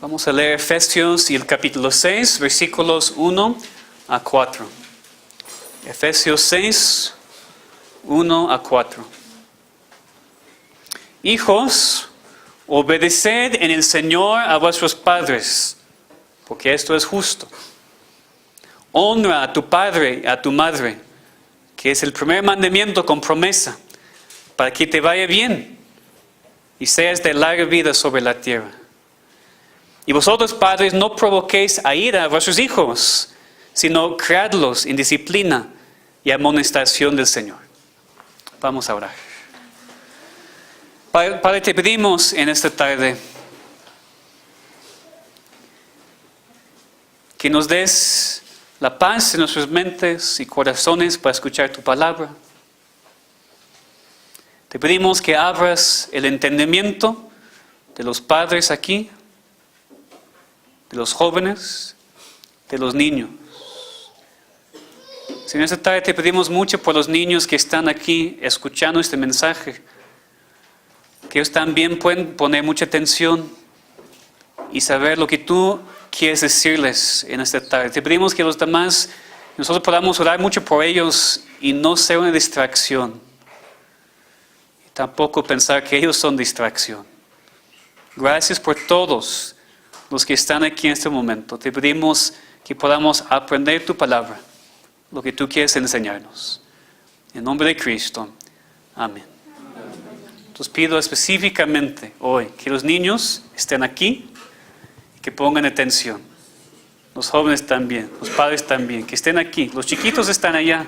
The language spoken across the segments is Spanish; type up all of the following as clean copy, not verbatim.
Vamos a leer Efesios y el capítulo 6, versículos 1 a 4. Efesios 6, 1 a 4. Hijos, obedeced en el Señor a vuestros padres, porque esto es justo. Honra a tu padre y a tu madre, que es el primer mandamiento con promesa, para que te vaya bien y seas de larga vida sobre la tierra. Y vosotros, padres, no provoquéis a ira a vuestros hijos, sino criadlos en disciplina y amonestación del Señor. Vamos a orar. Padre, te pedimos en esta tarde que nos des la paz en nuestras mentes y corazones para escuchar tu palabra. Te pedimos que abras el entendimiento de los padres aquí, de los jóvenes, de los niños. En esta tarde te pedimos mucho por los niños que están aquí escuchando este mensaje, que ellos también pueden poner mucha atención y saber lo que tú quieres decirles en esta tarde. Te pedimos que los demás, nosotros podamos orar mucho por ellos y no ser una distracción. Y tampoco pensar que ellos son distracción. Gracias por todos los que están aquí en este momento. Te pedimos que podamos aprender tu palabra, lo que tú quieres enseñarnos. En nombre de Cristo. Amén. Entonces pido específicamente hoy que los niños estén aquí y que pongan atención. Los jóvenes también, los padres también, que estén aquí. Los chiquitos están allá,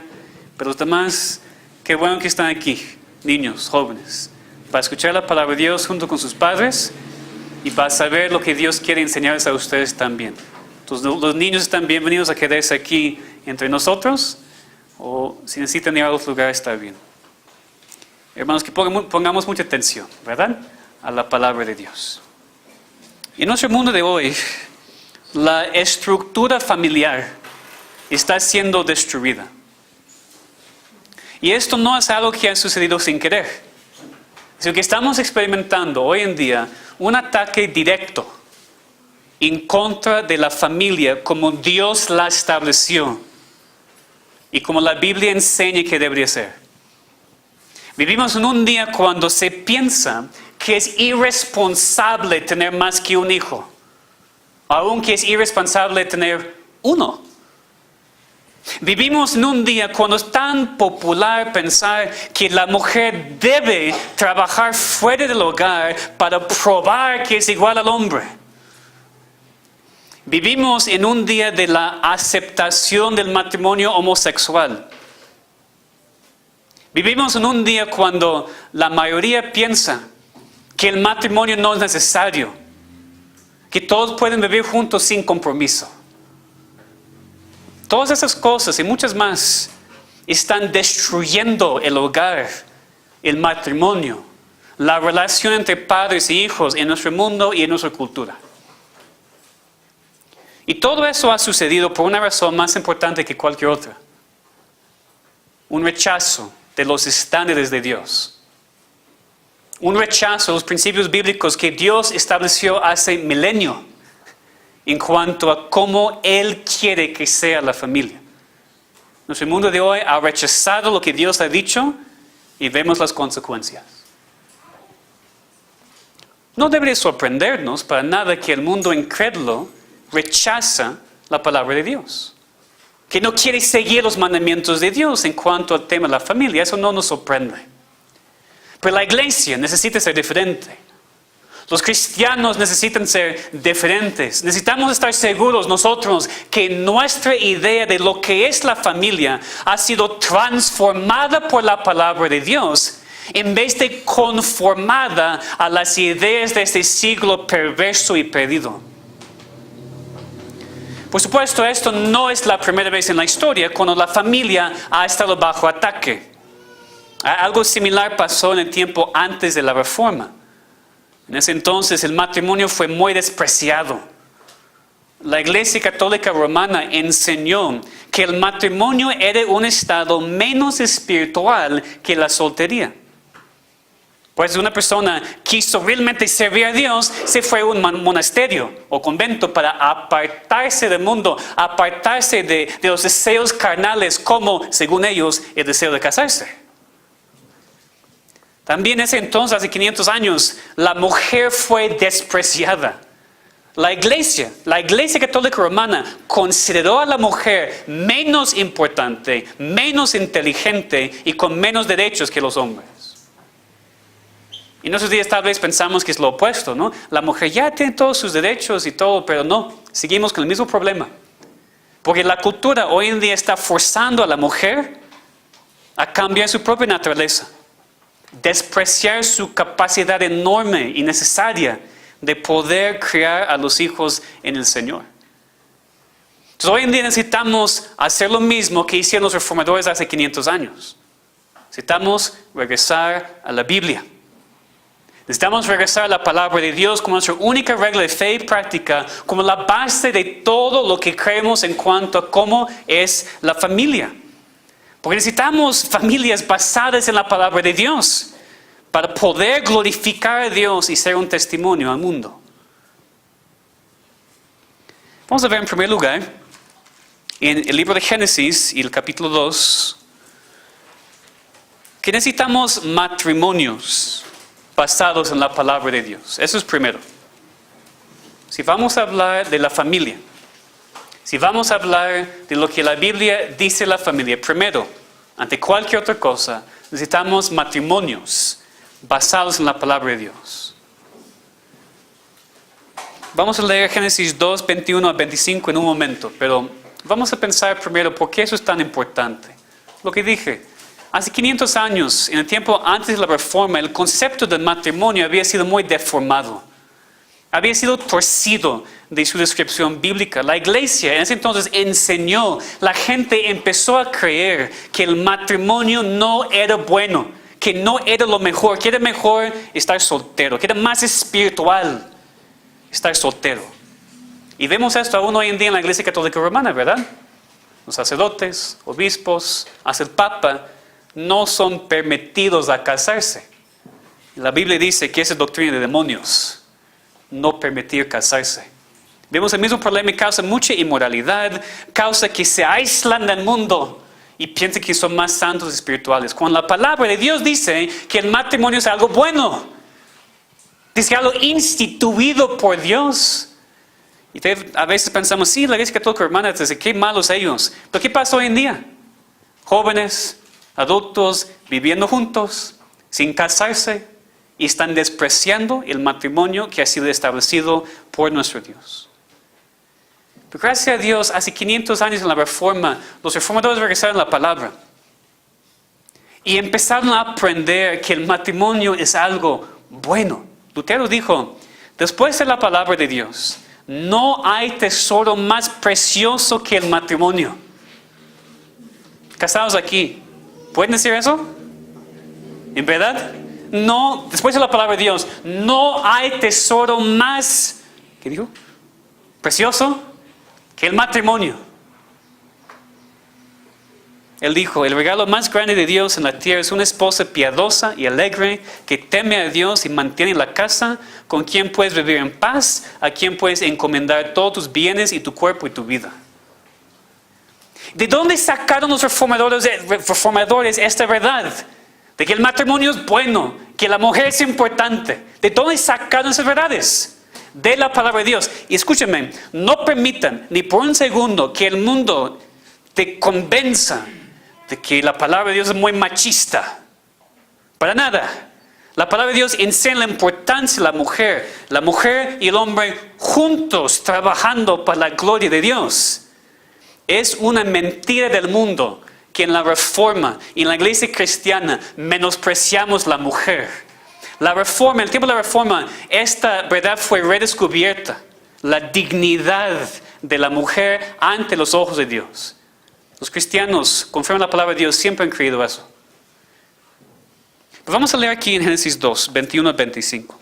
pero los demás, qué bueno que están aquí, niños, jóvenes, para escuchar la palabra de Dios junto con sus padres y para saber lo que Dios quiere enseñarles a ustedes también. Entonces los niños están bienvenidos a quedarse aquí entre nosotros, o si necesitan ir a otro lugar está bien. Hermanos, que pongamos mucha atención, ¿verdad?, a la palabra de Dios. En nuestro mundo de hoy, la estructura familiar está siendo destruida. Y esto no es algo que ha sucedido sin querer, sino que estamos experimentando hoy en día un ataque directo en contra de la familia como Dios la estableció y como la Biblia enseña que debería ser. Vivimos en un día cuando se piensa que es irresponsable tener más que un hijo, aunque es irresponsable tener uno. Vivimos en un día cuando es tan popular pensar que la mujer debe trabajar fuera del hogar para probar que es igual al hombre. Vivimos en un día de la aceptación del matrimonio homosexual. Vivimos en un día cuando la mayoría piensa que el matrimonio no es necesario, que todos pueden vivir juntos sin compromiso. Todas esas cosas y muchas más están destruyendo el hogar, el matrimonio, la relación entre padres y hijos en nuestro mundo y en nuestra cultura. Y todo eso ha sucedido por una razón más importante que cualquier otra. Un rechazo de los estándares de Dios. Un rechazo de los principios bíblicos que Dios estableció hace milenios en cuanto a cómo Él quiere que sea la familia. Nuestro mundo de hoy ha rechazado lo que Dios ha dicho y vemos las consecuencias. No debería sorprendernos para nada que el mundo incrédulo rechaza la palabra de Dios, que no quiere seguir los mandamientos de Dios en cuanto al tema de la familia. Eso no nos sorprende. Pero la iglesia necesita ser diferente. Los cristianos necesitan ser diferentes. Necesitamos estar seguros nosotros que nuestra idea de lo que es la familia ha sido transformada por la palabra de Dios en vez de conformada a las ideas de este siglo perverso y perdido. Por supuesto, esto no es la primera vez en la historia cuando la familia ha estado bajo ataque. Algo similar pasó en el tiempo antes de la Reforma. En ese entonces el matrimonio fue muy despreciado. La Iglesia Católica Romana enseñó que el matrimonio era un estado menos espiritual que la soltería. Pues una persona quiso realmente servir a Dios, se fue a un monasterio o convento para apartarse del mundo, apartarse de los deseos carnales como, según ellos, el deseo de casarse. También en ese entonces, hace 500 años, la mujer fue despreciada. La iglesia católica romana consideró a la mujer menos importante, menos inteligente y con menos derechos que los hombres. Y en esos días tal vez pensamos que es lo opuesto, ¿no? La mujer ya tiene todos sus derechos y todo, pero no, seguimos con el mismo problema. Porque la cultura hoy en día está forzando a la mujer a cambiar su propia naturaleza, despreciar su capacidad enorme y necesaria de poder criar a los hijos en el Señor. Entonces hoy en día necesitamos hacer lo mismo que hicieron los reformadores hace 500 años. Necesitamos regresar a la Biblia. Necesitamos regresar a la palabra de Dios como nuestra única regla de fe y práctica, como la base de todo lo que creemos en cuanto a cómo es la familia. Porque necesitamos familias basadas en la palabra de Dios para poder glorificar a Dios y ser un testimonio al mundo. Vamos a ver en primer lugar en el libro de Génesis y el capítulo 2 que necesitamos matrimonios basados en la palabra de Dios. Eso es primero. Si vamos a hablar de la familia, si vamos a hablar de lo que la Biblia dice de la familia, primero, ante cualquier otra cosa, necesitamos matrimonios basados en la palabra de Dios. Vamos a leer Génesis 2, 21 a 25 en un momento, pero vamos a pensar primero por qué eso es tan importante. Lo que dije. Hace 500 años, en el tiempo antes de la Reforma, el concepto del matrimonio había sido muy deformado. Había sido torcido de su descripción bíblica. La iglesia en ese entonces enseñó, la gente empezó a creer que el matrimonio no era bueno, que no era lo mejor, que era mejor estar soltero, que era más espiritual estar soltero. Y vemos esto aún hoy en día en la Iglesia Católica Romana, ¿verdad? Los sacerdotes, obispos, hasta el Papa, no son permitidos a casarse. La Biblia dice que esa es doctrina de demonios, no permitir casarse. Vemos el mismo problema y causa mucha inmoralidad, causa que se aíslan del mundo y piensan que son más santos espirituales. Cuando la palabra de Dios dice que el matrimonio es algo bueno, dice que algo instituido por Dios. Y a veces pensamos, sí, la Iglesia Católica Romana, dice, qué malos ellos. Pero ¿qué pasa hoy en día? Jóvenes, adultos viviendo juntos, sin casarse, y están despreciando el matrimonio que ha sido establecido por nuestro Dios. Pero gracias a Dios, hace 500 años en la Reforma, los reformadores regresaron a la palabra y empezaron a aprender que el matrimonio es algo bueno. Lutero dijo, después de la palabra de Dios, no hay tesoro más precioso que el matrimonio. Casados aquí, ¿pueden decir eso? ¿En verdad? No, después de la palabra de Dios, no hay tesoro más, ¿qué dijo? Precioso que el matrimonio. Él dijo, el regalo más grande de Dios en la tierra es una esposa piadosa y alegre que teme a Dios y mantiene la casa, con quien puedes vivir en paz, a quien puedes encomendar todos tus bienes y tu cuerpo y tu vida. ¿De dónde sacaron los reformadores esta verdad? De que el matrimonio es bueno, que la mujer es importante. ¿De dónde sacaron esas verdades? De la palabra de Dios. Y escúchenme, no permitan ni por un segundo que el mundo te convenza de que la palabra de Dios es muy machista. Para nada. La palabra de Dios enseña la importancia de la mujer y el hombre juntos trabajando para la gloria de Dios. Es una mentira del mundo que en la Reforma y en la iglesia cristiana menospreciamos la mujer. La Reforma, en el tiempo de la Reforma, esta verdad fue redescubierta. La dignidad de la mujer ante los ojos de Dios. Los cristianos, conforme a la palabra de Dios, siempre han creído eso. Pero vamos a leer aquí en Génesis 2, 21 a 25.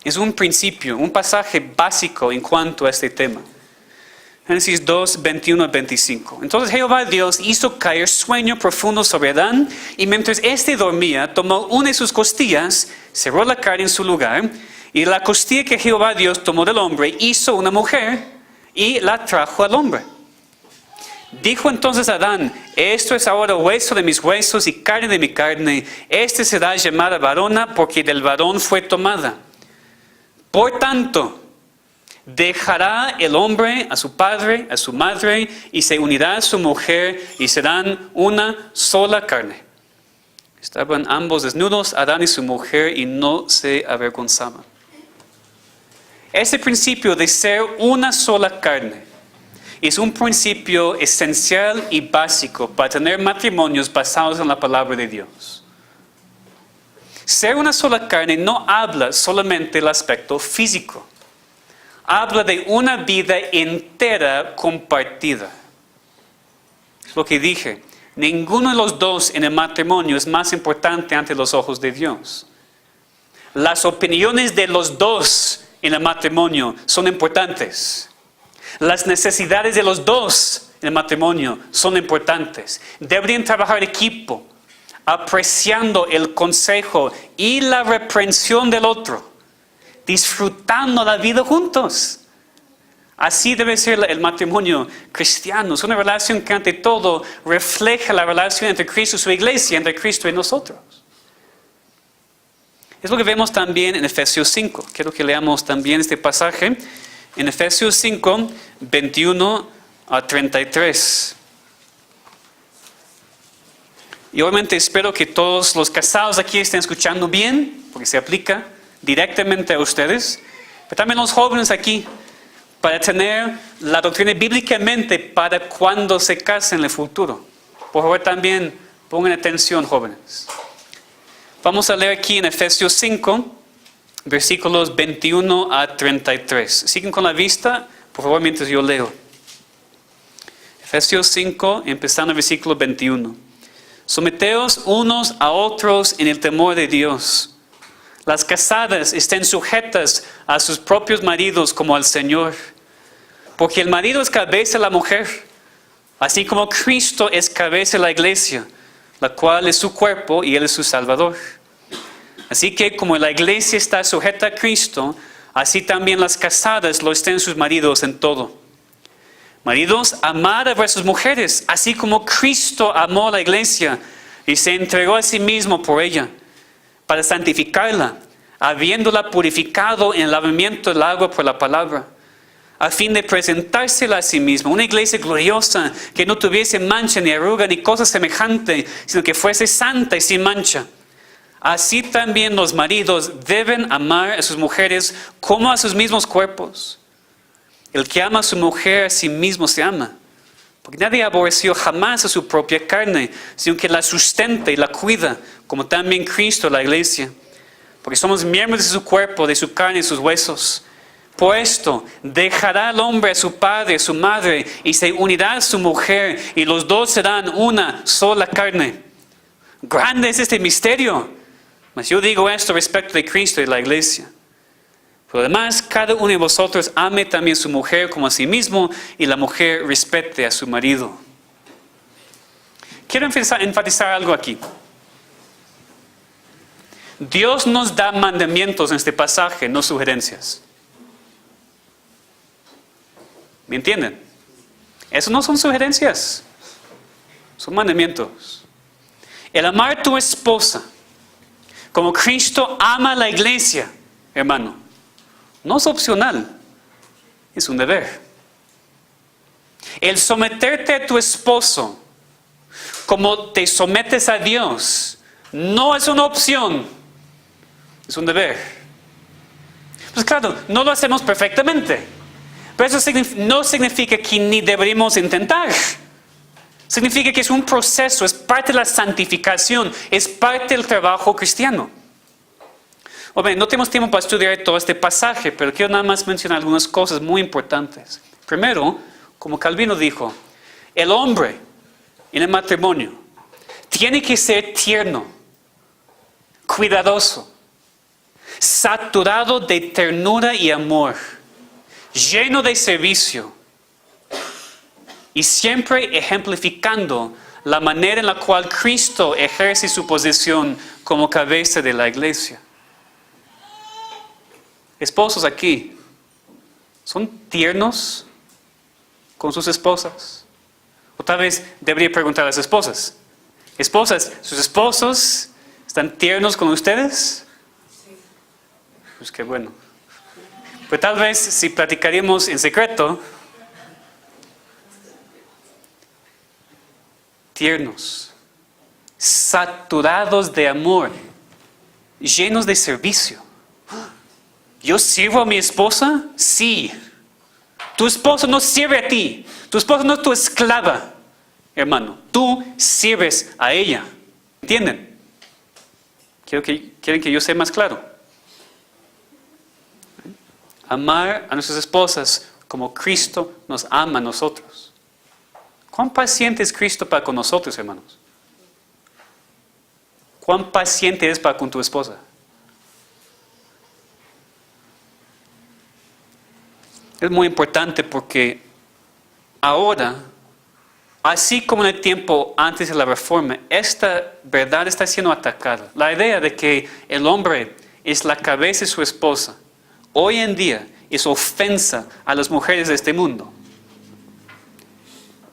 Es un principio, un pasaje básico en cuanto a este tema. Génesis 2, 21 al 25. Entonces Jehová Dios hizo caer sueño profundo sobre Adán, y mientras éste dormía, tomó una de sus costillas, cerró la carne en su lugar, y la costilla que Jehová Dios tomó del hombre, hizo una mujer, y la trajo al hombre. Dijo entonces Adán: esto es ahora hueso de mis huesos y carne de mi carne. Este será llamada varona, porque del varón fue tomada. Por tanto, dejará el hombre a su padre, a su madre, y se unirá a su mujer, y serán una sola carne. Estaban ambos desnudos, Adán y su mujer, y no se avergonzaban. Este principio de ser una sola carne es un principio esencial y básico para tener matrimonios basados en la palabra de Dios. Ser una sola carne no habla solamente del aspecto físico. Habla de una vida entera compartida. Es lo que dije. Ninguno de los dos en el matrimonio es más importante ante los ojos de Dios. Las opiniones de los dos en el matrimonio son importantes. Las necesidades de los dos en el matrimonio son importantes. Deberían trabajar en equipo, apreciando el consejo y la reprensión del otro, disfrutando la vida juntos. Así debe ser el matrimonio cristiano. Es una relación que ante todo refleja la relación entre Cristo y su iglesia, entre Cristo y nosotros. Es lo que vemos también en Efesios 5. Quiero que leamos también este pasaje. En Efesios 5, 21 a 33. Y obviamente espero que todos los casados aquí estén escuchando bien, porque se aplica directamente a ustedes. Pero también los jóvenes aquí, para tener la doctrina bíblica en mente para cuando se casen en el futuro. Por favor, también pongan atención, jóvenes. Vamos a leer aquí en Efesios 5, versículos 21 a 33. Siguen con la vista, por favor, mientras yo leo. Efesios 5, empezando el versículo 21. Someteos unos a otros en el temor de Dios. Las casadas estén sujetas a sus propios maridos como al Señor. Porque el marido es cabeza de la mujer, así como Cristo es cabeza de la iglesia, la cual es su cuerpo y Él es su Salvador. Así que como la iglesia está sujeta a Cristo, así también las casadas lo estén sus maridos en todo. Maridos, amad a vuestras mujeres, así como Cristo amó a la iglesia y se entregó a sí mismo por ella, para santificarla, habiéndola purificado en el lavamiento del agua por la palabra, a fin de presentársela a sí misma, una iglesia gloriosa, que no tuviese mancha ni arruga ni cosa semejante, sino que fuese santa y sin mancha. Así también los maridos deben amar a sus mujeres como a sus mismos cuerpos. El que ama a su mujer a sí mismo se ama, porque nadie aborreció jamás a su propia carne, sino que la sustenta y la cuida, como también Cristo la iglesia. Porque somos miembros de su cuerpo, de su carne y sus huesos. Por esto, dejará el hombre a su padre, a su madre, y se unirá a su mujer, y los dos serán una sola carne. Grande es este misterio, mas yo digo esto respecto de Cristo y la iglesia. Por lo demás, cada uno de vosotros ame también a su mujer como a sí mismo, y la mujer respete a su marido. Quiero enfatizar algo aquí. Dios nos da mandamientos en este pasaje, no sugerencias. ¿Me entienden? Eso no son sugerencias, son mandamientos. El amar a tu esposa como Cristo ama a la iglesia, hermano, no es opcional, es un deber. El someterte a tu esposo como te sometes a Dios no es una opción, es un deber. Pues claro, no lo hacemos perfectamente. Pero eso no significa que ni deberíamos intentar. Significa que es un proceso, es parte de la santificación, es parte del trabajo cristiano. No tenemos tiempo para estudiar todo este pasaje, pero quiero nada más mencionar algunas cosas muy importantes. Primero, como Calvino dijo, el hombre en el matrimonio tiene que ser tierno, cuidadoso, saturado de ternura y amor, lleno de servicio, y siempre ejemplificando la manera en la cual Cristo ejerce su posición como cabeza de la iglesia. Esposos aquí, ¿son tiernos con sus esposas? O tal vez debería preguntar a las esposas. Esposas, ¿sus esposos están tiernos con ustedes? Sí. Pues qué bueno. Pero tal vez si platicaríamos en secreto, tiernos, saturados de amor, llenos de servicio. ¿Yo sirvo a mi esposa? Sí. Tu esposa no sirve a ti. Tu esposa no es tu esclava, hermano. Tú sirves a ella. ¿Entienden? ¿Quieren que yo sea más claro? Amar a nuestras esposas como Cristo nos ama a nosotros. ¿Cuán paciente es Cristo para con nosotros, hermanos? ¿Cuán paciente es para con tu esposa? Es muy importante porque ahora, así como en el tiempo antes de la reforma, esta verdad está siendo atacada. La idea de que el hombre es la cabeza de su esposa, hoy en día es ofensa a las mujeres de este mundo.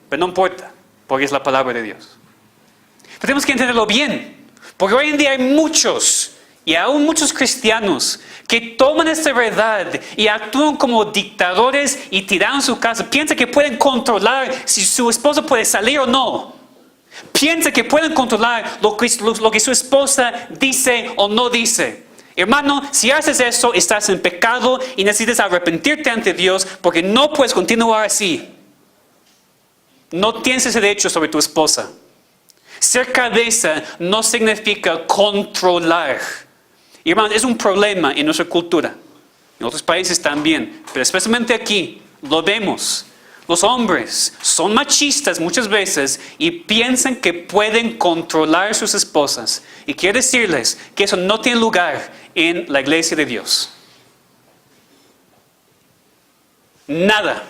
Pero no importa, porque es la palabra de Dios. Pero tenemos que entenderlo bien, porque hoy en día hay muchos, y aún muchos cristianos, que toman esta verdad y actúan como dictadores y tiran su casa. Piensan que pueden controlar si su esposo puede salir o no. Piensan que pueden controlar lo que su esposa dice o no dice. Hermano, si haces eso, estás en pecado y necesitas arrepentirte ante Dios porque no puedes continuar así. No tienes ese derecho sobre tu esposa. Ser cabeza no significa controlar. Y hermanos, es un problema en nuestra cultura. En otros países también. Pero especialmente aquí, lo vemos. Los hombres son machistas muchas veces y piensan que pueden controlar a sus esposas. Y quiero decirles que eso no tiene lugar en la iglesia de Dios. Nada.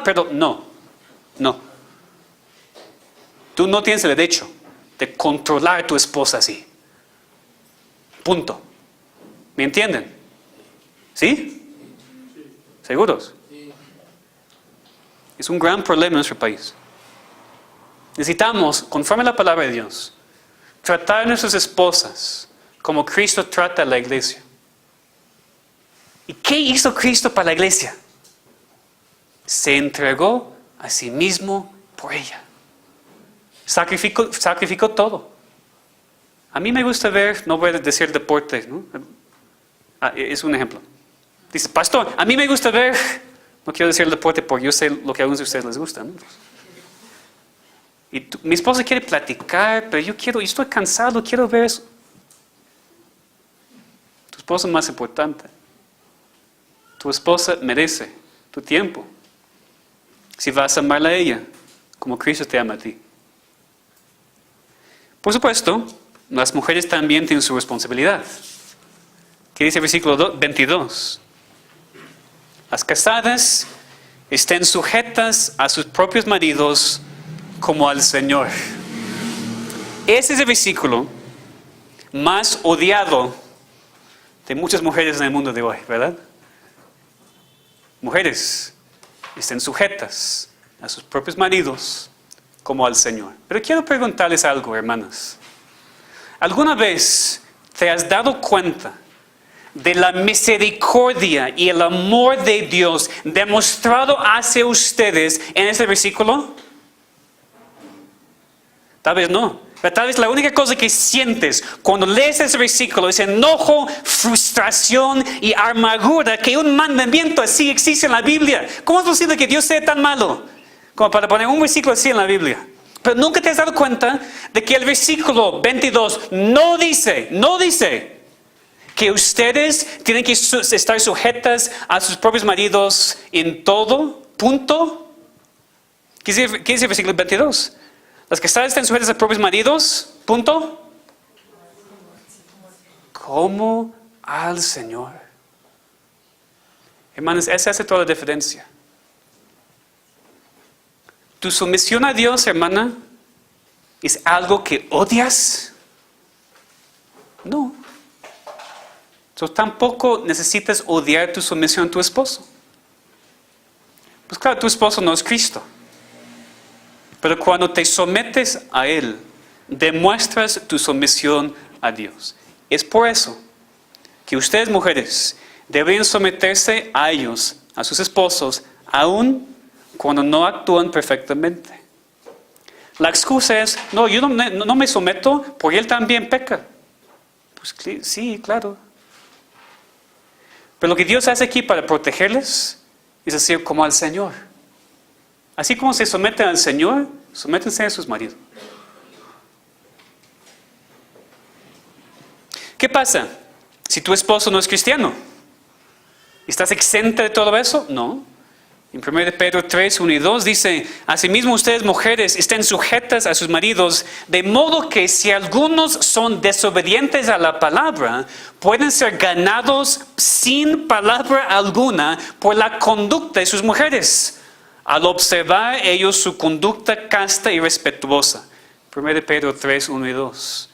Pero no. Tú no tienes el derecho de controlar a tu esposa así. Punto. ¿Me entienden? ¿Sí? ¿Seguros? Es un gran problema en nuestro país. Necesitamos, conforme a la palabra de Dios, tratar a nuestras esposas como Cristo trata a la iglesia. ¿Y qué hizo Cristo para la iglesia? Se entregó a sí mismo por ella. Sacrificó todo. A mí me gusta ver, no voy a decir deporte, ¿no? Es un ejemplo. Dice, pastor, a mí me gusta ver, no quiero decir deporte porque yo sé lo que a algunos de ustedes les gusta, ¿no? Y mi esposa quiere platicar, pero yo estoy cansado, quiero ver eso. Tu esposa es más importante. Tu esposa merece tu tiempo. Si vas a amarla a ella, como Cristo te ama a ti. Por supuesto, las mujeres también tienen su responsabilidad. ¿Qué dice el versículo 22? Las casadas estén sujetas a sus propios maridos como al Señor. Ese es el versículo más odiado de muchas mujeres en el mundo de hoy, ¿verdad? Mujeres, estén sujetas a sus propios maridos como al Señor. Pero quiero preguntarles algo, hermanas. ¿Alguna vez te has dado cuenta de la misericordia y el amor de Dios demostrado hacia ustedes en este versículo? Tal vez no. Pero tal vez la única cosa que sientes cuando lees ese versículo es enojo, frustración y amargura que un mandamiento así existe en la Biblia. ¿Cómo es posible que Dios sea tan malo como para poner un versículo así en la Biblia? Pero nunca te has dado cuenta de que el versículo 22 no dice que ustedes tienen que estar sujetas a sus propios maridos en todo, punto. ¿Qué dice el versículo 22? Las casadas están sujetas a sus propios maridos, punto. Como al Señor. Hermanos, esa hace toda la diferencia. ¿Tu sumisión a Dios, hermana, es algo que odias? No. Entonces tampoco necesitas odiar tu sumisión a tu esposo. Pues claro, tu esposo no es Cristo. Pero cuando te sometes a Él, demuestras tu sumisión a Dios. Es por eso que ustedes, mujeres, deben someterse a ellos, a sus esposos, aun cuando no actúan perfectamente. La excusa es, no, yo no me someto porque él también peca. Pues sí, claro. Pero lo que Dios hace aquí para protegerles es decir, como al Señor. Así como se someten al Señor, sométense a sus maridos. ¿Qué pasa si tu esposo no es cristiano? ¿Estás exenta de todo eso? No. En 1 Pedro 3, 1 y 2 dice, asimismo ustedes mujeres estén sujetas a sus maridos, de modo que si algunos son desobedientes a la palabra, pueden ser ganados sin palabra alguna por la conducta de sus mujeres, al observar ellos su conducta casta y respetuosa. 1 Pedro 3, 1 y 2.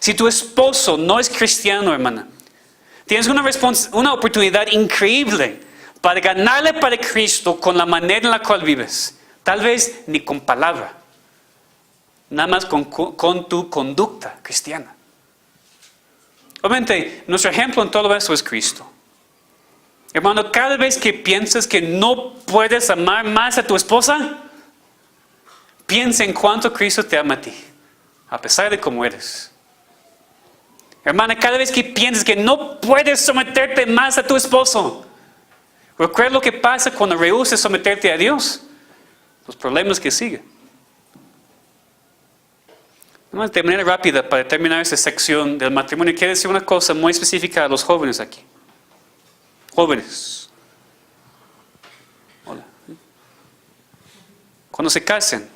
Si tu esposo no es cristiano, hermana, tienes una oportunidad increíble para ganarle para Cristo con la manera en la cual vives. Tal vez ni con palabra, nada más con tu conducta cristiana. Obviamente, nuestro ejemplo en todo eso es Cristo. Hermano, cada vez que piensas que no puedes amar más a tu esposa, piensa en cuánto Cristo te ama a ti, a pesar de cómo eres. Hermana, cada vez que piensas que no puedes someterte más a tu esposo, recuerda lo que pasa cuando rehusas someterte a Dios. Los problemas que siguen. De manera rápida, para terminar esta sección del matrimonio, quiero decir una cosa muy específica a los jóvenes aquí. Jóvenes. Hola. Cuando se casen,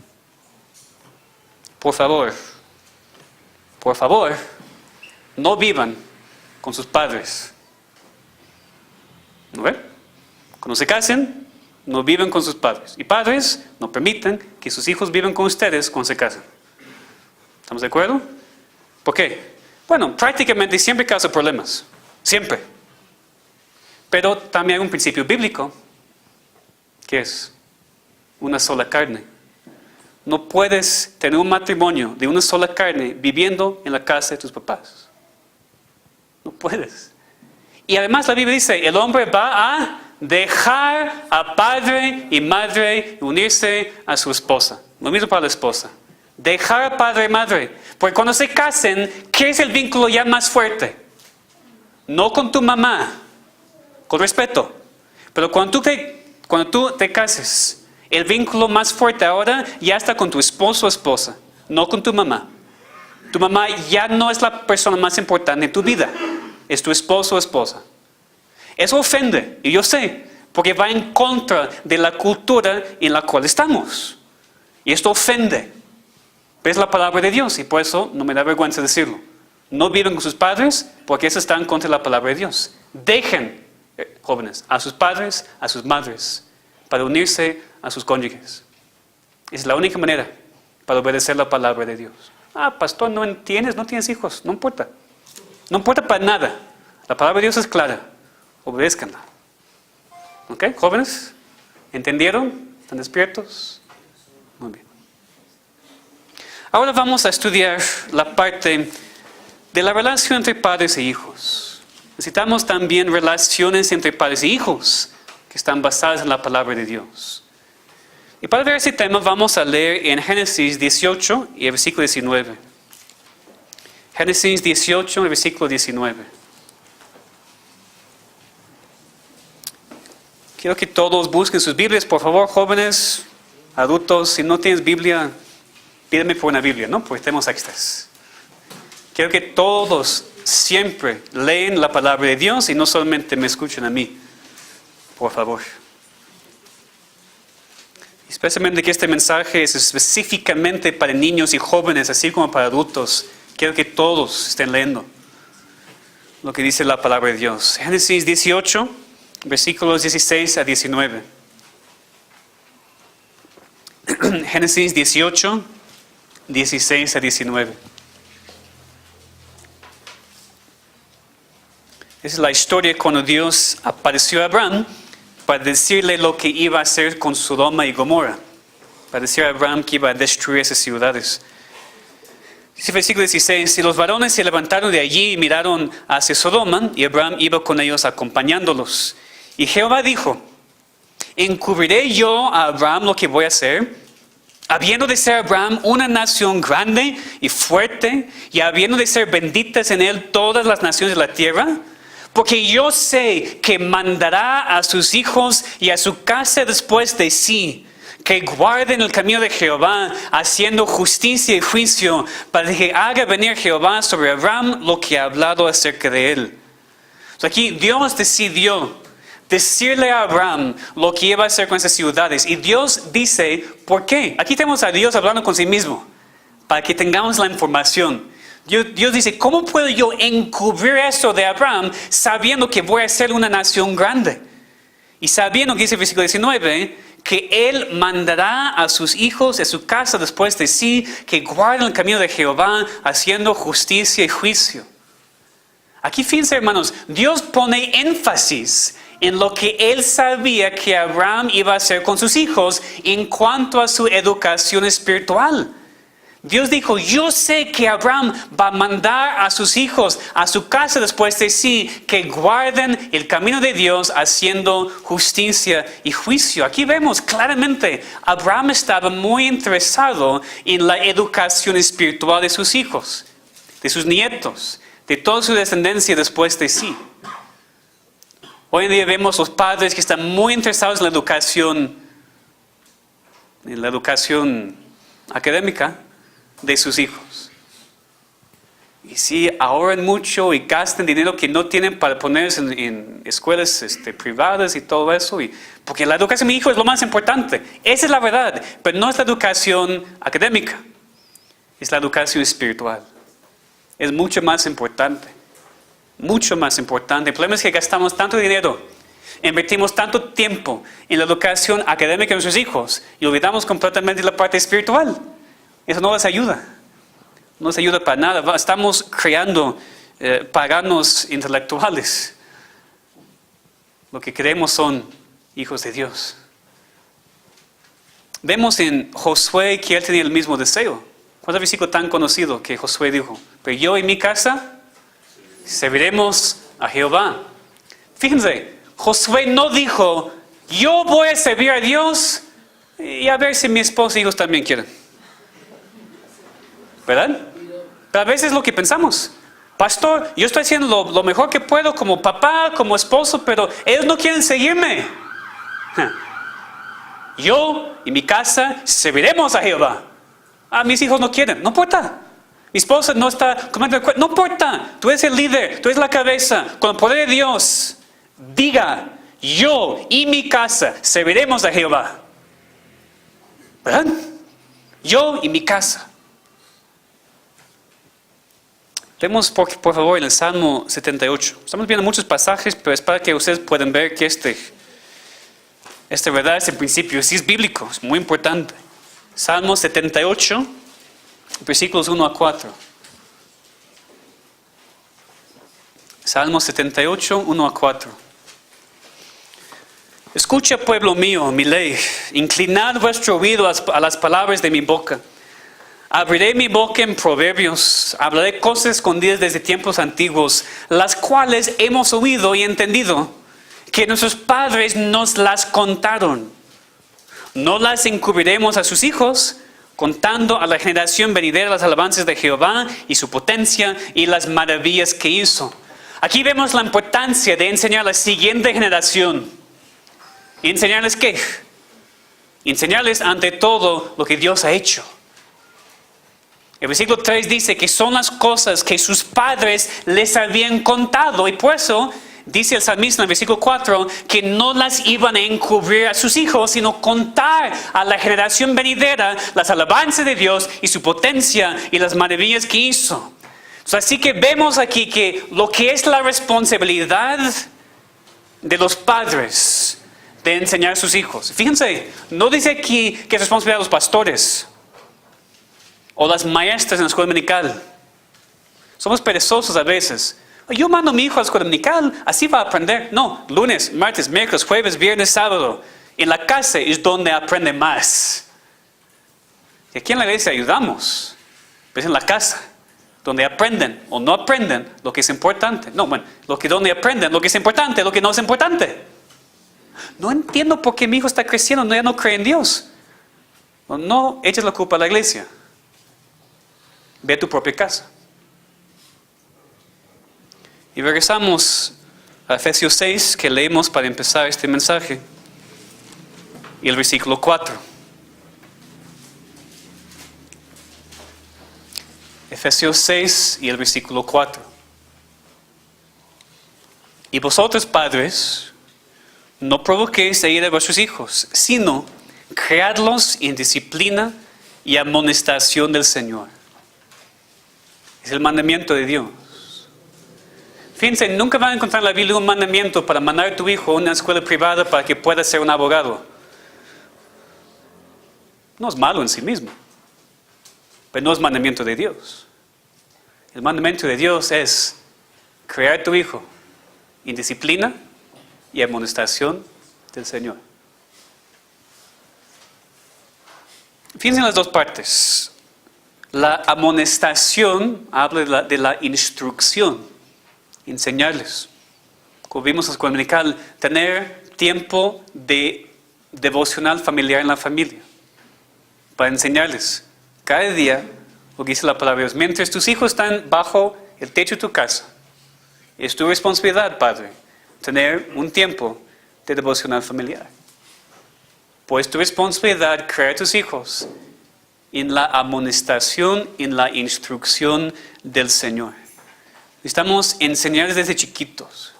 por favor, no vivan con sus padres. ¿No ven? Cuando se casen, no viven con sus padres. Y padres, no permitan que sus hijos vivan con ustedes cuando se casan. ¿Estamos de acuerdo? ¿Por qué? Bueno, prácticamente siempre causa problemas. Siempre. Pero también hay un principio bíblico, que es una sola carne. No puedes tener un matrimonio de una sola carne viviendo en la casa de tus papás. No puedes. Y además la Biblia dice, el hombre va a dejar a padre y madre y unirse a su esposa. Lo mismo para la esposa. Dejar a padre y madre. Porque cuando se casen, ¿qué es el vínculo ya más fuerte? No con tu mamá, con respeto. Pero cuando tú te cases, el vínculo más fuerte ahora ya está con tu esposo o esposa, no con tu mamá. Tu mamá ya no es la persona más importante en tu vida. Es tu esposo o esposa. Eso ofende, y yo sé, porque va en contra de la cultura en la cual estamos. Y esto ofende. Pero es la palabra de Dios, y por eso no me da vergüenza decirlo. No viven con sus padres, porque eso está en contra de la palabra de Dios. Dejen, jóvenes, a sus padres, a sus madres, para unirse a sus cónyuges. Es la única manera para obedecer la palabra de Dios. Pastor, no tienes hijos, no importa. No importa para nada. La palabra de Dios es clara. Obedézcanla. ¿Ok? Jóvenes, ¿entendieron? ¿Están despiertos? Muy bien. Ahora vamos a estudiar la parte de la relación entre padres e hijos. Necesitamos también relaciones entre padres e hijos que están basadas en la palabra de Dios. Y para ver ese tema vamos a leer en Génesis 18 y el versículo 19. Génesis 18 y el versículo 19. Quiero que todos busquen sus Biblias, por favor, jóvenes, adultos. Si no tienes Biblia, pídeme por una Biblia, ¿no? Porque tenemos extras. Quiero que todos siempre leen la palabra de Dios y no solamente me escuchen a mí, por favor. Especialmente que este mensaje es específicamente para niños y jóvenes, así como para adultos. Quiero que todos estén leyendo lo que dice la palabra de Dios. Génesis 18. Versículos 16 a 19. Génesis 18, 16 a 19. Esa es la historia cuando Dios apareció a Abraham para decirle lo que iba a hacer con Sodoma y Gomorra. Para decir a Abraham que iba a destruir esas ciudades. Dice el versículo 16, y los varones se levantaron de allí y miraron hacia Sodoma, y Abraham iba con ellos acompañándolos. Y Jehová dijo, ¿encubriré yo a Abraham lo que voy a hacer? Habiendo de ser Abraham una nación grande y fuerte, y habiendo de ser benditas en él todas las naciones de la tierra, porque yo sé que mandará a sus hijos y a su casa después de sí, que guarden el camino de Jehová, haciendo justicia y juicio, para que haga venir Jehová sobre Abraham lo que ha hablado acerca de él. Aquí Dios decidió decirle a Abraham lo que iba a hacer con esas ciudades. Y Dios dice, ¿por qué? Aquí tenemos a Dios hablando con sí mismo, para que tengamos la información. Dios dice, ¿cómo puedo yo encubrir esto de Abraham sabiendo que voy a ser una nación grande? Y sabiendo que dice el versículo 19, que él mandará a sus hijos a su casa después de sí, que guarden el camino de Jehová, haciendo justicia y juicio. Aquí fíjense, hermanos, Dios pone énfasis en lo que él sabía que Abraham iba a hacer con sus hijos en cuanto a su educación espiritual. Dios dijo, yo sé que Abraham va a mandar a sus hijos a su casa después de sí, que guarden el camino de Dios haciendo justicia y juicio. Aquí vemos claramente, Abraham estaba muy interesado en la educación espiritual de sus hijos, de sus nietos, de toda su descendencia después de sí. Hoy en día vemos los padres que están muy interesados en la educación académica de sus hijos. Y sí, ahorran mucho y gastan dinero que no tienen para ponerse en escuelas privadas y todo eso. Porque la educación de mi hijo es lo más importante. Esa es la verdad. Pero no es la educación académica. Es la educación espiritual. Es mucho más importante. Mucho más importante. El problema es que gastamos tanto dinero, invertimos tanto tiempo en la educación académica de nuestros hijos y olvidamos completamente la parte espiritual. Eso no les ayuda. No les ayuda para nada. Estamos creando paganos intelectuales. Lo que creemos son hijos de Dios. Vemos en Josué que él tenía el mismo deseo. ¿Cuál es el versículo tan conocido que Josué dijo? Pero yo y mi casa serviremos a Jehová. Fíjense, Josué no dijo, yo voy a servir a Dios y a ver si mi esposa y hijos también quieren. ¿Verdad? Pero a veces es lo que pensamos. Pastor, yo estoy haciendo lo mejor que puedo como papá, como esposo, pero ellos no quieren seguirme. Yo y mi casa serviremos a Jehová. Mis hijos no quieren, no importa. Mi esposa no está, no importa. Tú eres el líder, tú eres la cabeza. Con el poder de Dios, diga, yo y mi casa serviremos a Jehová. ¿Verdad? Yo y mi casa. Vemos por favor en el Salmo 78. Estamos viendo muchos pasajes, pero es para que ustedes puedan ver que esta verdad, este principio, sí es bíblico, es muy importante. Salmo 78, versículos 1 a 4. Salmo 78, 1 a 4. Escucha, pueblo mío, mi ley, inclinad vuestro oído a las palabras de mi boca. Abriré mi boca en proverbios, hablaré cosas escondidas desde tiempos antiguos, las cuales hemos oído y entendido, que nuestros padres nos las contaron. No las encubriremos a sus hijos, contando a la generación venidera las alabanzas de Jehová y su potencia y las maravillas que hizo. Aquí vemos la importancia de enseñar a la siguiente generación. ¿Enseñarles qué? Enseñarles ante todo lo que Dios ha hecho. El versículo 3 dice que son las cosas que sus padres les habían contado. Y por eso dice el salmista en el versículo 4 que no las iban a encubrir a sus hijos, sino contar a la generación venidera las alabanzas de Dios y su potencia y las maravillas que hizo. Así que vemos aquí que lo que es la responsabilidad de los padres, de enseñar a sus hijos. Fíjense, no dice aquí que es responsabilidad de los pastores o las maestras en la escuela dominical. Somos perezosos a veces. Yo mando a mi hijo a la escuela dominical, así va a aprender. No, lunes, martes, miércoles, jueves, viernes, sábado. En la casa es donde aprende más. Y aquí en la iglesia ayudamos. Pero es en la casa donde aprenden o no aprenden lo que es importante. No, bueno, donde aprenden lo que es importante, lo que no es importante. No entiendo por qué mi hijo está creciendo, ya no cree en Dios. No eches la culpa a la iglesia. Ve a tu propia casa. Y regresamos a Efesios 6, que leemos para empezar este mensaje. Y el versículo 4. Efesios 6 y el versículo 4. Y vosotros, padres, no provoquéis a ira a vuestros hijos, sino criadlos en disciplina y amonestación del Señor. Es el mandamiento de Dios. Fíjense, nunca van a encontrar en la Biblia un mandamiento para mandar a tu hijo a una escuela privada para que pueda ser un abogado. No es malo en sí mismo, pero no es mandamiento de Dios. El mandamiento de Dios es criar a tu hijo en disciplina y amonestación del Señor. Fíjense en las dos partes. La amonestación habla de la instrucción. Enseñarles. Como vimos en la escuela dominical, tener tiempo de devocional familiar en la familia. Para enseñarles cada día lo que dice la palabra de Dios. Mientras tus hijos están bajo el techo de tu casa, es tu responsabilidad, padre, tener un tiempo de devocional familiar. Pues tu responsabilidad crear a tus hijos en la amonestación, en la instrucción del Señor. Necesitamos enseñarles desde chiquitos,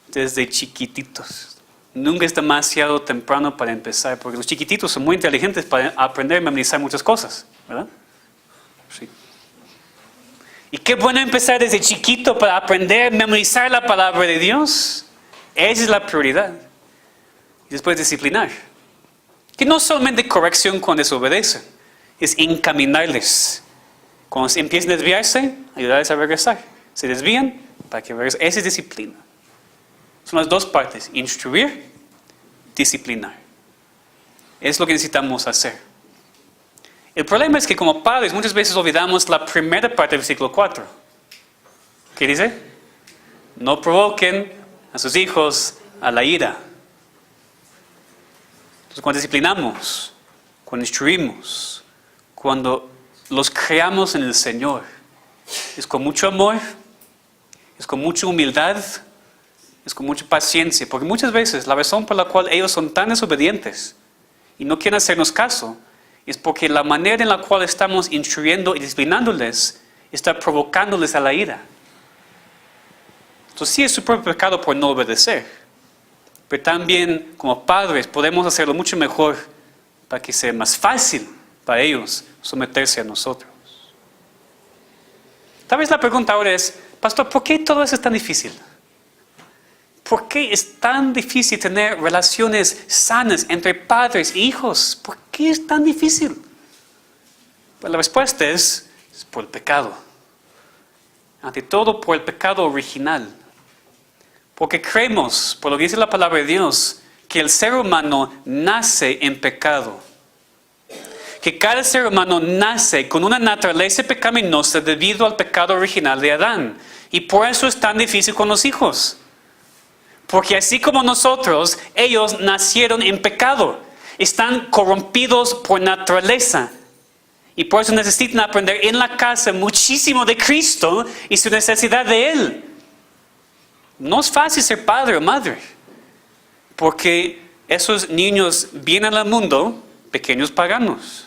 desde chiquititos. Nunca es demasiado temprano para empezar, porque los chiquititos son muy inteligentes para aprender y memorizar muchas cosas, ¿verdad? Sí. Y qué bueno empezar desde chiquito para aprender, memorizar la palabra de Dios. Esa es la prioridad. Y después disciplinar. Que no solamente corrección cuando desobedecen, es encaminarles. Cuando empiecen a desviarse, ayudarles a regresar. Se desvían para que regresen. Esa es disciplina. Son las dos partes. Instruir, disciplinar. Es lo que necesitamos hacer. El problema es que como padres muchas veces olvidamos la primera parte del versículo 4. ¿Qué dice? No provoquen a sus hijos a la ira. Entonces cuando disciplinamos, cuando instruimos, cuando los creamos en el Señor, es con mucho amor, es con mucha humildad, es con mucha paciencia, porque muchas veces la razón por la cual ellos son tan desobedientes y no quieren hacernos caso es porque la manera en la cual estamos instruyendo y disciplinándoles está provocándoles a la ira. Entonces sí es su propio pecado por no obedecer, pero también como padres podemos hacerlo mucho mejor para que sea más fácil para ellos someterse a nosotros. Tal vez la pregunta ahora es, pastor, ¿por qué todo eso es tan difícil? ¿Por qué es tan difícil tener relaciones sanas entre padres e hijos? ¿Por qué es tan difícil? Pues la respuesta es por el pecado. Ante todo por el pecado original. Porque creemos, por lo que dice la palabra de Dios, que el ser humano nace en pecado. Que cada ser humano nace con una naturaleza pecaminosa debido al pecado original de Adán. Y por eso es tan difícil con los hijos. Porque así como nosotros, ellos nacieron en pecado. Están corrompidos por naturaleza. Y por eso necesitan aprender en la casa muchísimo de Cristo y su necesidad de Él. No es fácil ser padre o madre. Porque esos niños vienen al mundo pequeños paganos.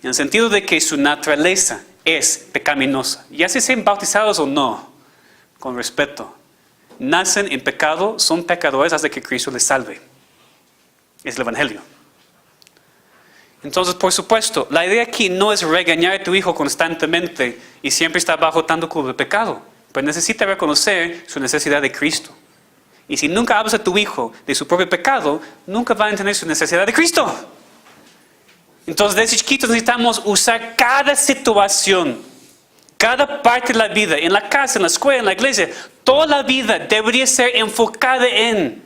En el sentido de que su naturaleza es pecaminosa. Ya si sean bautizados o no, con respeto. Nacen en pecado, son pecadores hasta que Cristo les salve. Es el Evangelio. Entonces, por supuesto, la idea aquí no es regañar a tu hijo constantemente y siempre estar bajo tanto culpa de pecado. Pero necesita reconocer su necesidad de Cristo. Y si nunca hablas a tu hijo de su propio pecado, nunca va a entender su necesidad de Cristo. Entonces, desde chiquitos necesitamos usar cada situación, cada parte de la vida, en la casa, en la escuela, en la iglesia, toda la vida debería ser enfocada en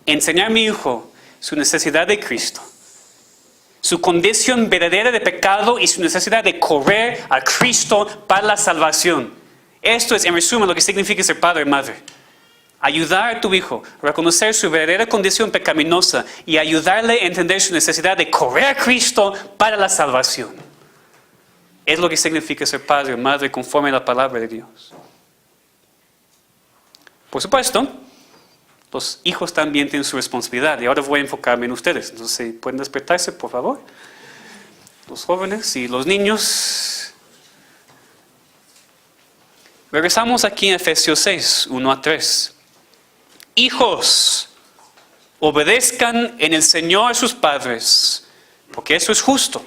enseñar a mi hijo su necesidad de Cristo, su condición verdadera de pecado y su necesidad de correr a Cristo para la salvación. Esto es, en resumen, lo que significa ser padre y madre. Ayudar a tu hijo a reconocer su verdadera condición pecaminosa y ayudarle a entender su necesidad de correr a Cristo para la salvación. Es lo que significa ser padre o madre conforme a la palabra de Dios. Por supuesto, los hijos también tienen su responsabilidad y ahora voy a enfocarme en ustedes. Entonces, ¿pueden despertarse, por favor? Los jóvenes y los niños. Regresamos aquí a Efesios 6, 1 a 3. Hijos, obedezcan en el Señor a sus padres, porque eso es justo.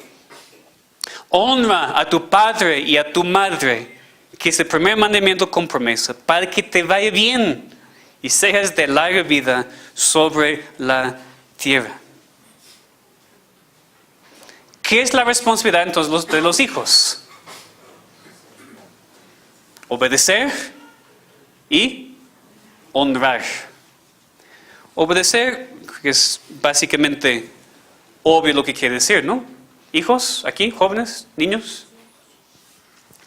Honra a tu padre y a tu madre, que es el primer mandamiento con promesa, para que te vaya bien y seas de larga vida sobre la tierra. ¿Qué es la responsabilidad entonces de los hijos? Obedecer y honrar. Obedecer es básicamente obvio lo que quiere decir, ¿no? Hijos, aquí, jóvenes, niños,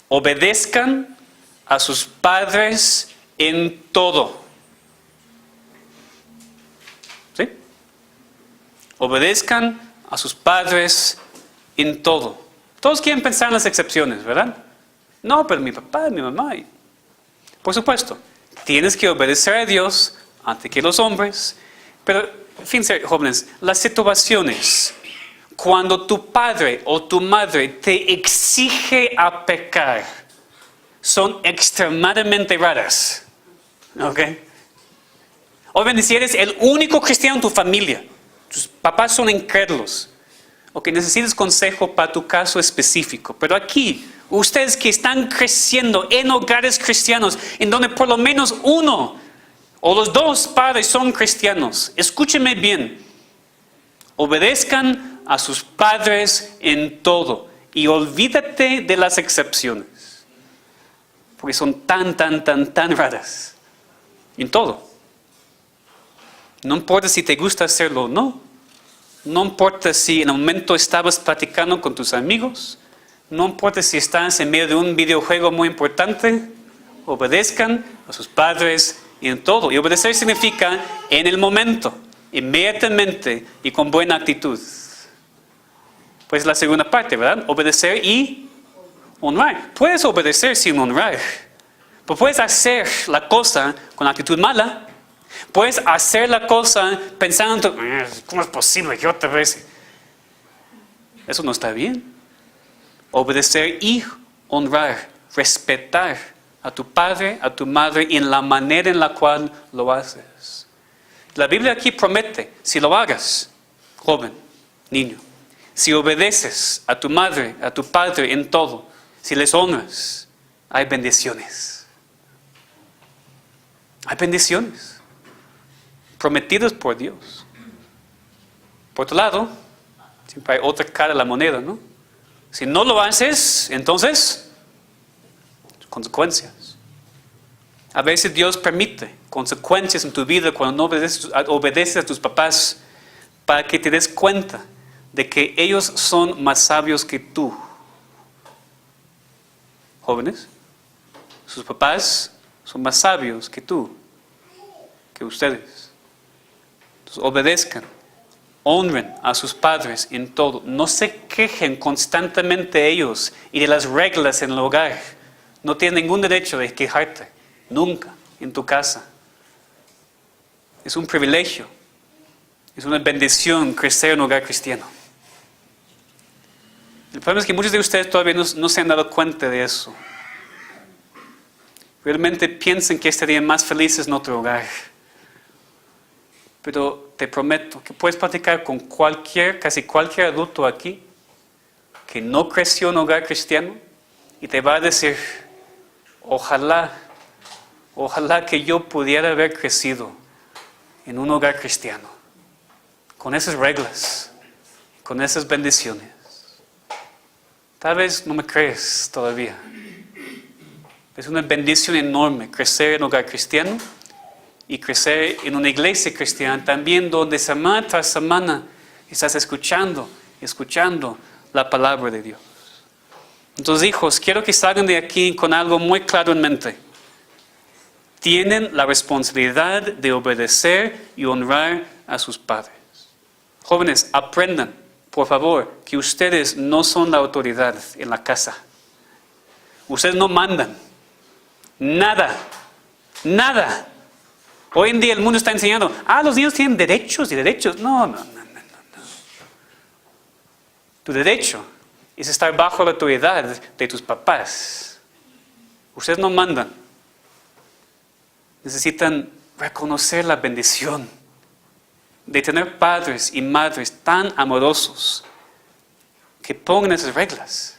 obedezcan a sus padres en todo. ¿Sí? Obedezcan a sus padres en todo. Todos quieren pensar en las excepciones, ¿verdad? No, pero mi papá, mi mamá. Por supuesto, tienes que obedecer a Dios antes que los hombres. Pero, fíjense, jóvenes, las situaciones cuando tu padre o tu madre te exige a pecar son extremadamente raras. ¿Ok? Obviamente, si eres el único cristiano en tu familia, tus papás son incrédulos, o que necesitas consejo para tu caso específico. Pero aquí, ustedes que están creciendo en hogares cristianos, en donde por lo menos uno o los dos padres son cristianos, escúchenme bien. Obedezcan a sus padres en todo y olvídate de las excepciones, porque son tan raras en todo. No importa si te gusta hacerlo o no. No importa si en el momento estabas platicando con tus amigos. No importa si estás en medio de un videojuego muy importante. Obedezcan a sus padres en todo. Y obedecer significa en el momento, inmediatamente y con buena actitud. Pues la segunda parte, ¿verdad? Obedecer y honrar. Puedes obedecer sin honrar. Pero puedes hacer la cosa con actitud mala. Puedes hacer la cosa pensando, ¿cómo es posible que otra vez? Eso no está bien. Obedecer y honrar, respetar a tu padre, a tu madre en la manera en la cual lo haces. La Biblia aquí promete, si lo hagas, joven, niño, si obedeces a tu madre, a tu padre en todo, si les honras, hay bendiciones. Hay bendiciones prometidas por Dios. Por otro lado, siempre hay otra cara de la moneda, ¿no? Si no lo haces, entonces, consecuencias. A veces Dios permite consecuencias en tu vida cuando no obedeces a tus papás, para que te des cuenta de que ellos son más sabios que tú. Jóvenes, sus papás son más sabios que tú, que ustedes. Entonces, obedezcan, honren a sus padres en todo. No se quejen constantemente ellos y de las reglas en el hogar. No tienen ningún derecho de quejarte, nunca, en tu casa. Es un privilegio, es una bendición crecer en un hogar cristiano. El problema es que muchos de ustedes todavía no se han dado cuenta de eso. Realmente piensan que estarían más felices en otro hogar. Pero te prometo que puedes platicar con casi cualquier adulto aquí que no creció en un hogar cristiano y te va a decir, ojalá que yo pudiera haber crecido en un hogar cristiano, con esas reglas, con esas bendiciones. Tal vez no me crees todavía. Es una bendición enorme crecer en un hogar cristiano y crecer en una iglesia cristiana también, donde semana tras semana estás escuchando la palabra de Dios. Entonces, hijos, quiero que salgan de aquí con algo muy claro en mente. Tienen la responsabilidad de obedecer y honrar a sus padres. Jóvenes, aprendan, por favor, que ustedes no son la autoridad en la casa. Ustedes no mandan. Nada. Hoy en día el mundo está enseñando, los niños tienen derechos y derechos. No. Tu derecho es estar bajo la autoridad de tus papás. Ustedes no mandan. Necesitan reconocer la bendición de tener padres y madres tan amorosos que pongan esas reglas,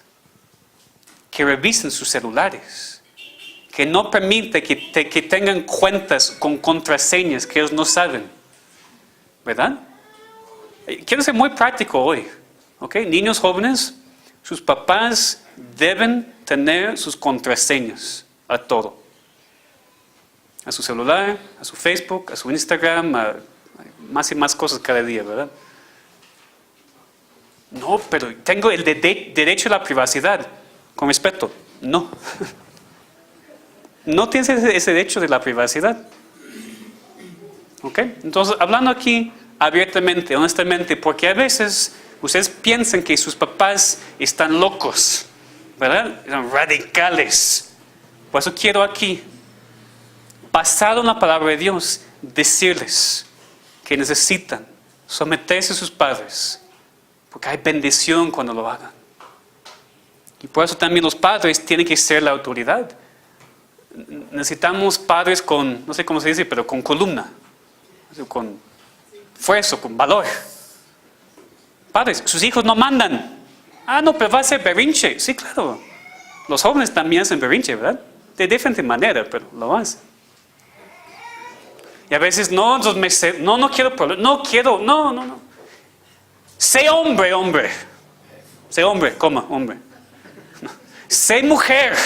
que revisen sus celulares, que no permite que tengan cuentas con contraseñas que ellos no saben. ¿Verdad? Quiero ser muy práctico hoy. ¿Ok? Niños jóvenes, sus papás deben tener sus contraseñas a todo. A su celular, a su Facebook, a su Instagram, a más y más cosas cada día, ¿verdad? No, pero tengo el derecho a la privacidad. Con respeto, no. No tienes ese derecho de la privacidad. ¿Ok? Entonces, hablando aquí abiertamente, honestamente, porque a veces ustedes piensan que sus papás están locos, ¿verdad? Son radicales. Por eso quiero aquí, basado en la palabra de Dios, decirles que necesitan someterse a sus padres, porque hay bendición cuando lo hagan. Y por eso también los padres tienen que ser la autoridad. Necesitamos padres con, no sé cómo se dice, pero con columna, con fuerza, con valor. Padres, sus hijos no mandan. No, pero va a ser berrinche. Sí, claro. Los jóvenes también hacen berrinche, ¿verdad? De diferente manera, pero lo hacen. Y a veces, no quiero problemas, no. Sé hombre. Sé hombre, hombre. No. Sé mujer.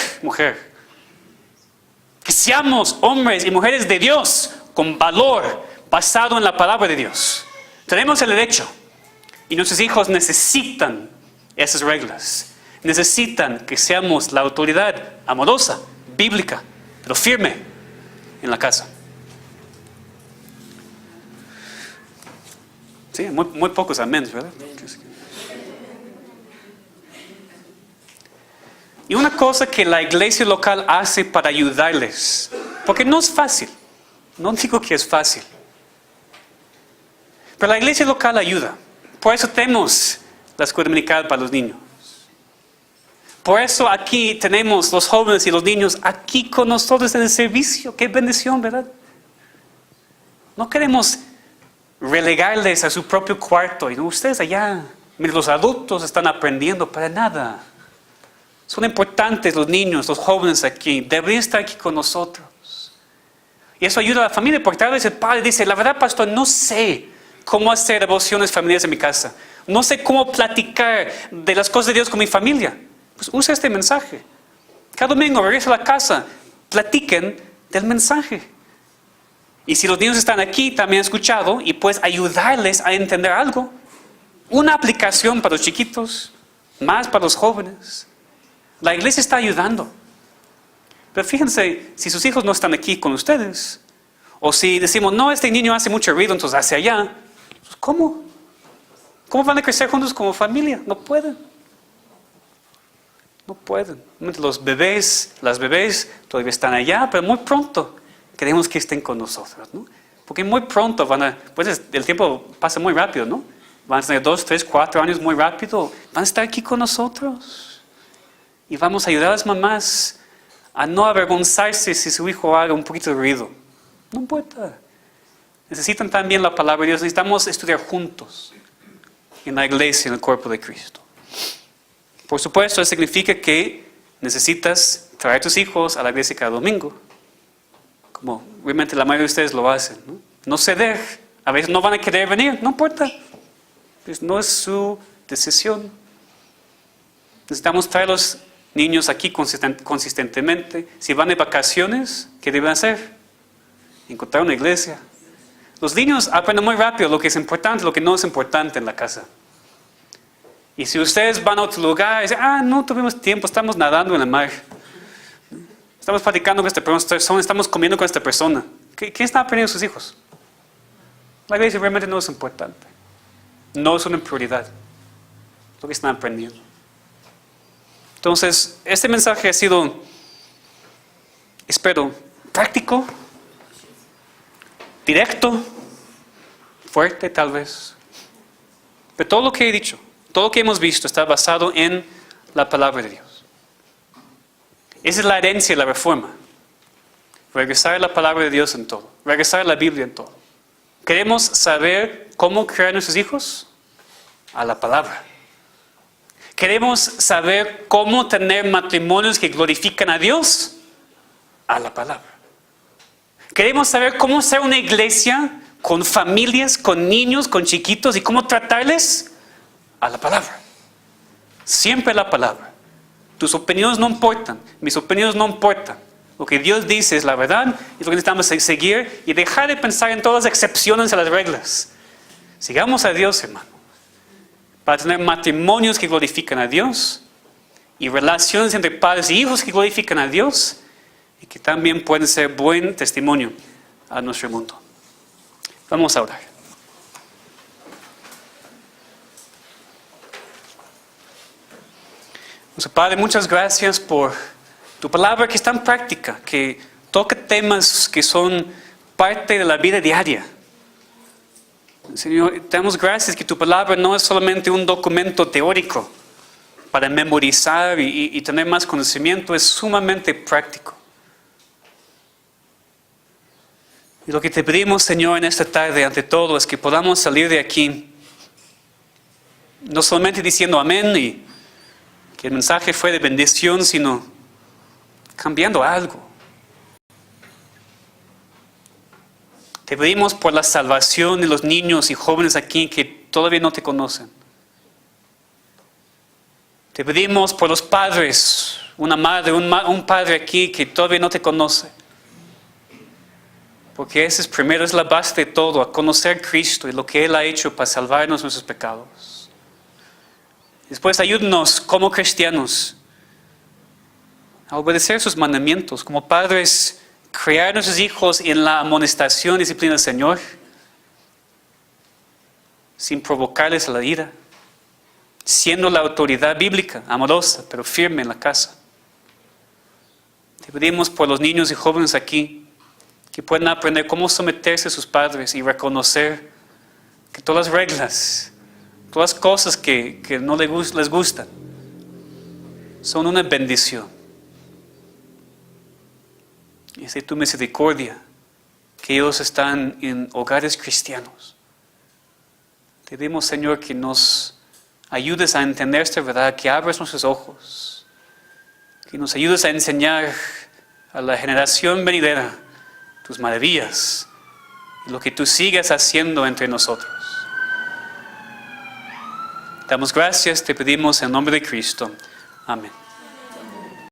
Que seamos hombres y mujeres de Dios con valor basado en la palabra de Dios. Tenemos el derecho. Y nuestros hijos necesitan esas reglas. Necesitan que seamos la autoridad amorosa, bíblica, pero firme en la casa. Sí, muy pocos amén, ¿verdad? Y una cosa que la iglesia local hace para ayudarles, porque no es fácil, no digo que es fácil, pero la iglesia local ayuda. Por eso tenemos la escuela dominical para los niños. Por eso aquí tenemos los jóvenes y los niños aquí con nosotros en el servicio. Qué bendición, ¿verdad? No queremos relegarles a su propio cuarto. Y no, ustedes allá, miren, los adultos están aprendiendo, para nada. Son importantes los niños, los jóvenes aquí. Deberían estar aquí con nosotros. Y eso ayuda a la familia, porque tal vez el padre dice, la verdad, pastor, no sé cómo hacer devociones familiares en mi casa. No sé cómo platicar de las cosas de Dios con mi familia. Pues usa este mensaje. Cada domingo regresa a la casa, platiquen del mensaje. Y si los niños están aquí, también han escuchado, y puedes ayudarles a entender algo. Una aplicación para los chiquitos, más para los jóvenes. La iglesia está ayudando. Pero fíjense, si sus hijos no están aquí con ustedes, o si decimos, no, este niño hace mucho ruido, entonces hacia allá, pues ¿cómo? ¿Cómo van a crecer juntos como familia? No pueden. No pueden. Los bebés, las bebés todavía están allá, pero muy pronto queremos que estén con nosotros, ¿no? Porque muy pronto pues el tiempo pasa muy rápido, ¿no? Van a tener 2, 3, 4 años muy rápido. Van a estar aquí con nosotros. Y vamos a ayudar a las mamás a no avergonzarse si su hijo haga un poquito de ruido. No importa. Necesitan también la palabra de Dios. Necesitamos estudiar juntos en la iglesia, en el cuerpo de Cristo. Por supuesto, eso significa que necesitas traer a tus hijos a la iglesia cada domingo. Como realmente la mayoría de ustedes lo hacen, ¿no? no ceder. A veces no van a querer venir, no importa. Pues no es su decisión. Necesitamos traer a los niños aquí consistentemente. Si van de vacaciones, ¿qué deben hacer? Encontrar una iglesia. Los niños aprenden muy rápido lo que es importante, lo que no es importante en la casa. Y si ustedes van a otro lugar y dicen, no tuvimos tiempo, estamos nadando en el mar. Estamos platicando con esta persona, estamos comiendo con esta persona. ¿Qué están aprendiendo sus hijos? La iglesia realmente no es importante. No es una prioridad. Lo que están aprendiendo. Entonces, este mensaje ha sido, espero, práctico, directo, fuerte tal vez. Pero todo lo que he dicho, todo lo que hemos visto está basado en la palabra de Dios. Esa es la herencia de la reforma. Regresar a la palabra de Dios en todo. Regresar a la Biblia en todo. ¿Queremos saber cómo criar a nuestros hijos? A la palabra. ¿Queremos saber cómo tener matrimonios que glorifican a Dios? A la palabra. ¿Queremos saber cómo ser una iglesia con familias, con niños, con chiquitos y cómo tratarles? A la palabra. Siempre la palabra. Tus opiniones no importan, mis opiniones no importan. Lo que Dios dice es la verdad y lo que necesitamos es seguir y dejar de pensar en todas las excepciones a las reglas. Sigamos a Dios, hermano, para tener matrimonios que glorifican a Dios y relaciones entre padres y hijos que glorifican a Dios y que también pueden ser buen testimonio a nuestro mundo. Vamos a orar. Nuestro Padre, muchas gracias por tu palabra que es tan práctica, que toca temas que son parte de la vida diaria. Señor, te damos gracias que tu palabra no es solamente un documento teórico para memorizar y tener más conocimiento, es sumamente práctico. Y lo que te pedimos, Señor, en esta tarde, ante todo, es que podamos salir de aquí, no solamente diciendo amén y que el mensaje fue de bendición, sino cambiando algo. Te pedimos por la salvación de los niños y jóvenes aquí que todavía no te conocen. Te pedimos por los padres, una madre, un padre aquí que todavía no te conoce. Porque ese es primero, es la base de todo, a conocer a Cristo y lo que Él ha hecho para salvarnos de nuestros pecados. Después ayúdanos como cristianos a obedecer sus mandamientos, como padres, criar a nuestros hijos en la amonestación y disciplina del Señor, sin provocarles a la ira, siendo la autoridad bíblica, amorosa, pero firme en la casa. Te pedimos por los niños y jóvenes aquí, que puedan aprender cómo someterse a sus padres y reconocer que todas las reglas, todas las cosas que no les gustan, son una bendición. Y es de tu misericordia que ellos están en hogares cristianos. Te pedimos, Señor, que nos ayudes a entender esta verdad, que abres nuestros ojos, que nos ayudes a enseñar a la generación venidera tus maravillas y lo que tú sigues haciendo entre nosotros. Damos gracias, te pedimos en nombre de Cristo. Amén.